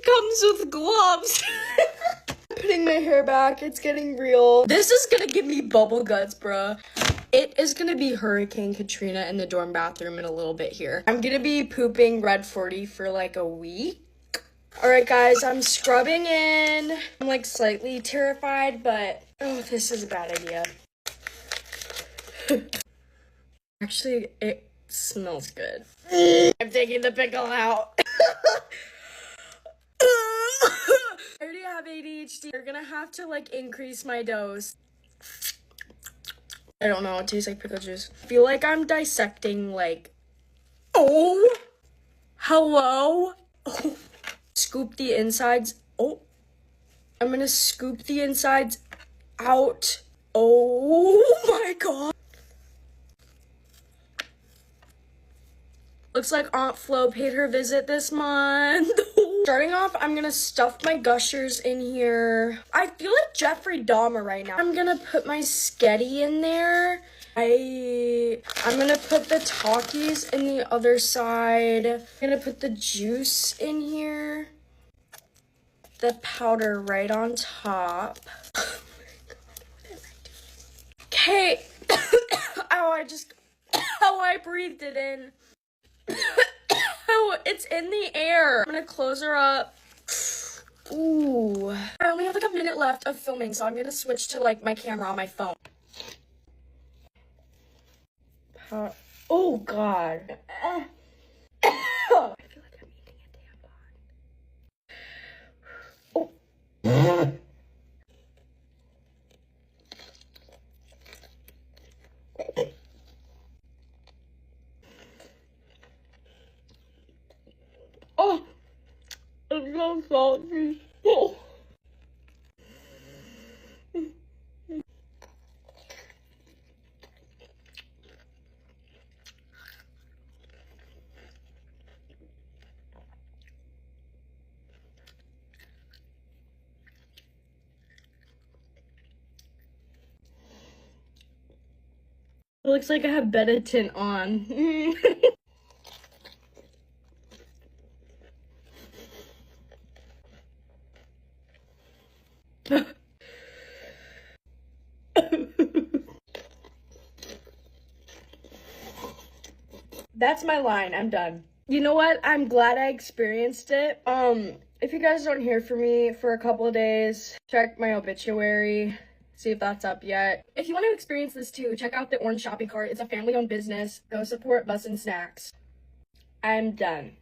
comes with gloves. Putting my hair back, it's getting real. This is gonna give me bubble guts, bruh. It is gonna be Hurricane Katrina in the dorm bathroom in a little bit here. I'm gonna be pooping Red 40 for like a week. Alright guys, I'm scrubbing in. I'm like slightly terrified, but oh, this is a bad idea. Actually, it smells good. I'm taking the pickle out. I already have ADHD. You're gonna have to like increase my dose. I don't know, it tastes like pickle juice. I feel like I'm dissecting like, oh, hello. Oh. Scoop the insides. Oh, I'm gonna scoop the insides out. Oh my god. Looks like Aunt Flo paid her visit this month. Starting off, I'm gonna stuff my gushers in here. I feel like Jeffrey Dahmer right now. I'm gonna put my Sketty in there. I'm gonna put the Takis in the other side. I'm gonna put the juice in here. The powder right on top. Oh my god, what am I doing? Okay. Oh, I breathed it in. Oh, it's in the air. I'm gonna close her up. Ooh. I only have like a minute left of filming, so I'm gonna switch to like my camera on my phone. Oh god. I feel like I'm eating a tampon. Oh. Oh, it's so salty. Oh. It looks like I have Benetint on. That's my line. I'm done. You know what? I'm glad I experienced it. If you guys don't hear from me for a couple of days, check my obituary. See if that's up yet. If you want to experience this too, check out the Orange Shopping Cart. It's a family-owned business. Go support Bus and Snacks. I'm done.